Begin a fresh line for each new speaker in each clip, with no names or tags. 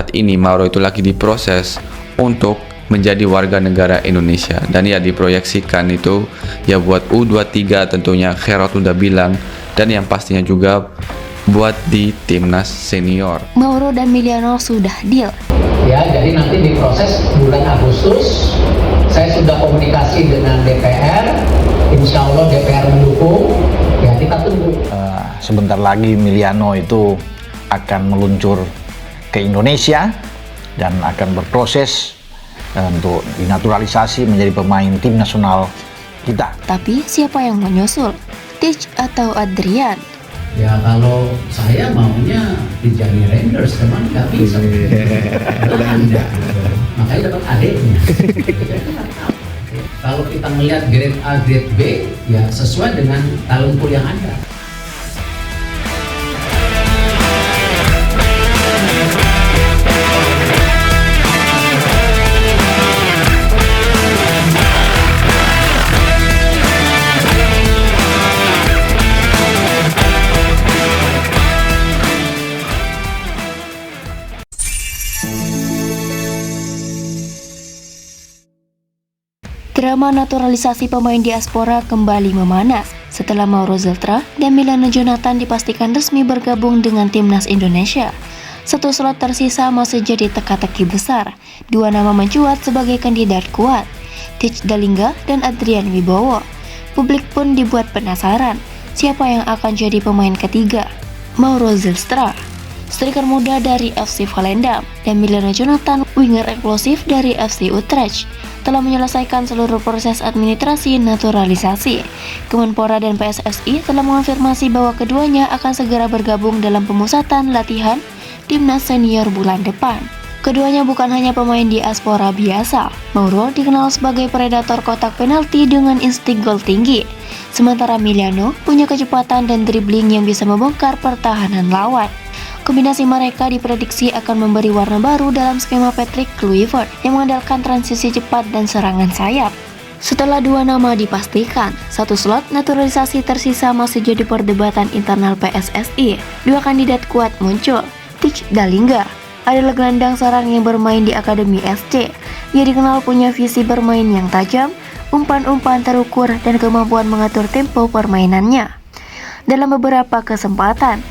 saat ini Mauro itu lagi diproses untuk menjadi warga negara Indonesia, dan ya diproyeksikan itu ya buat U23 tentunya, Kherot udah bilang, dan yang pastinya juga buat di timnas senior.
Mauro dan Miliano sudah deal.
Ya, jadi nanti diproses bulan Agustus. Saya sudah komunikasi dengan DPR, insya Allah DPR mendukung. Ya, kita tunggu.
Sebentar lagi Miliano itu akan meluncur ke Indonesia dan akan berproses untuk dinaturalisasi menjadi pemain tim nasional kita.
Tapi siapa yang menyusul? Titch atau Adrian?
Ya kalau saya maunya dijadi Rangers, teman nggak bisa. Udah ada. Makanya dapat adiknya. Kalau kita melihat grade A, grade B, ya sesuai dengan talent pool yang ada.
Drama naturalisasi pemain diaspora kembali memanas setelah Mauro Zyltra dan Milano Jonathan dipastikan resmi bergabung dengan timnas Indonesia. Satu slot tersisa masih jadi teka-teki besar. Dua nama mencuat sebagai kandidat kuat, Titch Dalingga dan Adrian Wibowo. Publik pun dibuat penasaran, siapa yang akan jadi pemain ketiga? Mauro Zyltra, striker muda dari FC Volendam, dan Milano Jonathan, winger eksplosif dari FC Utrecht, telah menyelesaikan seluruh proses administrasi naturalisasi. Kemenpora dan PSSI telah mengonfirmasi bahwa keduanya akan segera bergabung dalam pemusatan latihan timnas senior bulan depan. Keduanya bukan hanya pemain diaspora biasa. Mauro dikenal sebagai predator kotak penalti dengan insting gol tinggi, sementara Miliano punya kecepatan dan dribbling yang bisa membongkar pertahanan lawan. Kombinasi mereka diprediksi akan memberi warna baru dalam skema Patrick Kluivert yang mengandalkan transisi cepat dan serangan sayap. Setelah dua nama dipastikan, satu slot naturalisasi tersisa masih jadi perdebatan internal PSSI. Dua kandidat kuat muncul. Titch Dalingga adalah gelandang serang yang bermain di Akademi SC. Ia dikenal punya visi bermain yang tajam, umpan-umpan terukur, dan kemampuan mengatur tempo permainannya. Dalam beberapa kesempatan,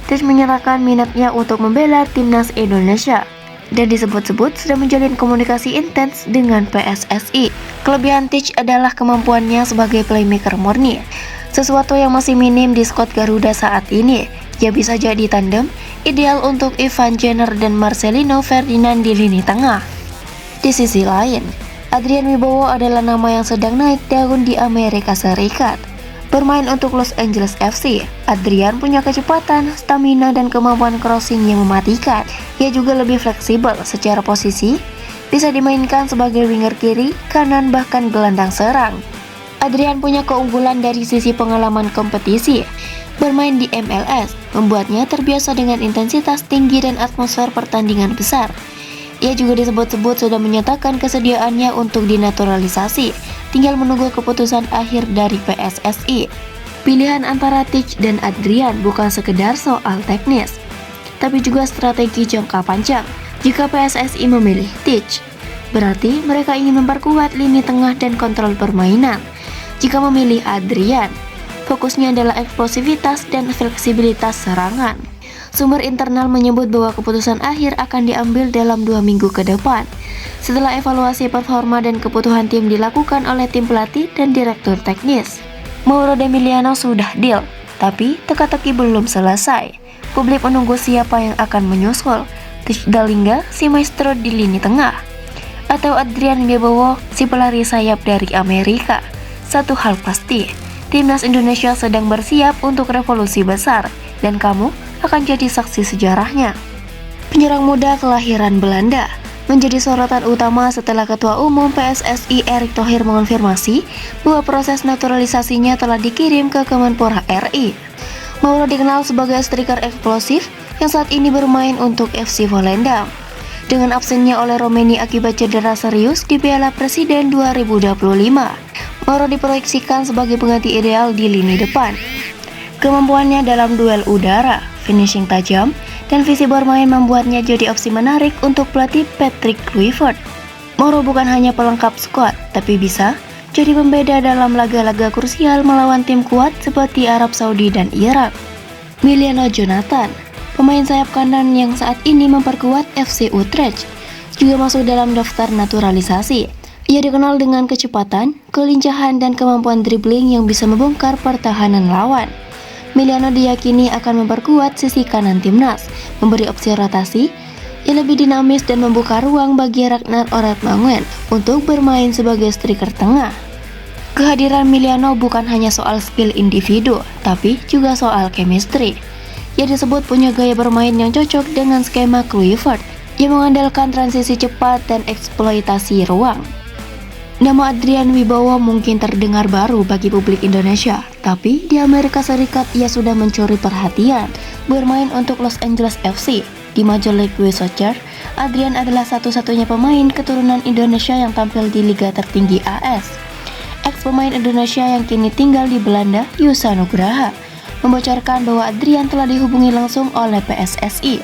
Titch menyerahkan minatnya untuk membela timnas Indonesia dan disebut-sebut sudah menjalin komunikasi intens dengan PSSI. Kelebihan Titch adalah kemampuannya sebagai playmaker murni, sesuatu yang masih minim di skuad Garuda saat ini. Ia bisa jadi tandem ideal untuk Ivan Jenner dan Marcelino Ferdinand di lini tengah. Di sisi lain, Adrian Wibowo adalah nama yang sedang naik daun di Amerika Serikat. Bermain untuk Los Angeles FC, Adrian punya kecepatan, stamina, dan kemampuan crossing yang mematikan. Ia juga lebih fleksibel secara posisi, bisa dimainkan sebagai winger kiri, kanan, bahkan gelandang serang. Adrian punya keunggulan dari sisi pengalaman kompetisi. Bermain di MLS membuatnya terbiasa dengan intensitas tinggi dan atmosfer pertandingan besar. Ia juga disebut-sebut sudah menyatakan kesediaannya untuk dinaturalisasi, tinggal menunggu keputusan akhir dari PSSI. Pilihan antara Titch dan Adrian bukan sekedar soal teknis, tapi juga strategi jangka panjang. Jika PSSI memilih Titch, berarti mereka ingin memperkuat lini tengah dan kontrol permainan. Jika memilih Adrian, fokusnya adalah eksplosivitas dan fleksibilitas serangan. Sumber internal menyebut bahwa keputusan akhir akan diambil dalam 2 minggu ke depan, setelah evaluasi performa dan kebutuhan tim dilakukan oleh tim pelatih dan direktur teknis. Mauro dan Miliano sudah deal, tapi teka-teki belum selesai. Publik menunggu siapa yang akan menyusul, Titch Dalingga, si maestro di lini tengah, atau Adrian Wibowo, si pelari sayap dari Amerika. Satu hal pasti, timnas Indonesia sedang bersiap untuk revolusi besar, dan kamu akan jadi saksi sejarahnya. Penyerang muda kelahiran Belanda menjadi sorotan utama setelah Ketua Umum PSSI Erick Thohir mengonfirmasi bahwa proses naturalisasinya telah dikirim ke Kemenpora RI. Mauro dikenal sebagai striker eksplosif yang saat ini bermain untuk FC Volendam. Dengan absennya oleh Romeni akibat cedera serius di Piala Presiden 2025, Mauro diproyeksikan sebagai pengganti ideal di lini depan. Kemampuannya dalam duel udara, finishing tajam, dan visi bermain membuatnya jadi opsi menarik untuk pelatih Patrick Kluivert. Mauro bukan hanya pelengkap skuad, tapi bisa jadi pembeda dalam laga-laga krusial melawan tim kuat seperti Arab Saudi dan Irak. Emiliano Jonathan, pemain sayap kanan yang saat ini memperkuat FC Utrecht, juga masuk dalam daftar naturalisasi. Ia dikenal dengan kecepatan, kelincahan, dan kemampuan dribbling yang bisa membongkar pertahanan lawan. Emiliano diyakini akan memperkuat sisi kanan timnas, memberi opsi rotasi yang lebih dinamis dan membuka ruang bagi Ragnar Oretmangen untuk bermain sebagai striker tengah. Kehadiran Emiliano bukan hanya soal skill individu, tapi juga soal chemistry. Ia disebut punya gaya bermain yang cocok dengan skema Kluivert, yang mengandalkan transisi cepat dan eksploitasi ruang. Nama Adrian Wibowo mungkin terdengar baru bagi publik Indonesia, tapi di Amerika Serikat ia sudah mencuri perhatian, bermain untuk Los Angeles FC. Di Major League Soccer, Adrian adalah satu-satunya pemain keturunan Indonesia yang tampil di liga tertinggi AS. Ex-pemain Indonesia yang kini tinggal di Belanda, Yusa Nugraha, membocorkan bahwa Adrian telah dihubungi langsung oleh PSSI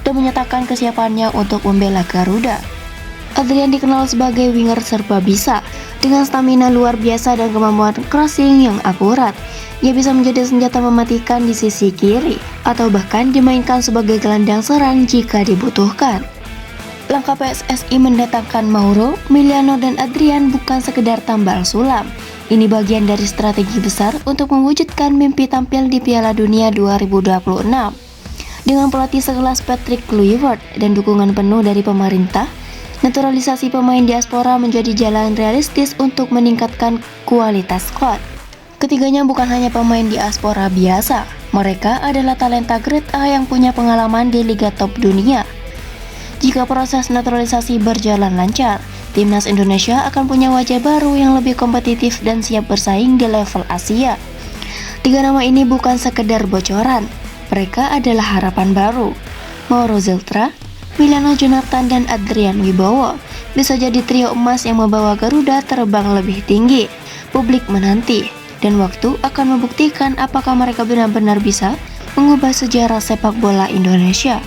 dan menyatakan kesiapannya untuk membela Garuda. Adrian dikenal sebagai winger serba bisa, dengan stamina luar biasa dan kemampuan crossing yang akurat. Ia bisa menjadi senjata mematikan di sisi kiri, atau bahkan dimainkan sebagai gelandang serang jika dibutuhkan. Langkah PSSI mendatangkan Mauro, Emiliano, dan Adrian bukan sekedar tambal sulam. Ini bagian dari strategi besar untuk mewujudkan mimpi tampil di Piala Dunia 2026. Dengan pelatih sekelas Patrick Kluivert dan dukungan penuh dari pemerintah, naturalisasi pemain diaspora menjadi jalan realistis untuk meningkatkan kualitas squad. Ketiganya bukan hanya pemain diaspora biasa, mereka adalah talenta grade A yang punya pengalaman di liga top dunia. Jika proses naturalisasi berjalan lancar, timnas Indonesia akan punya wajah baru yang lebih kompetitif dan siap bersaing di level Asia. Tiga nama ini bukan sekedar bocoran, mereka adalah harapan baru. Mauro Ziltra, Emiliano Jonathan, dan Adrian Wibowo bisa jadi trio emas yang membawa Garuda terbang lebih tinggi. Publik menanti, dan waktu akan membuktikan apakah mereka benar-benar bisa mengubah sejarah sepak bola Indonesia.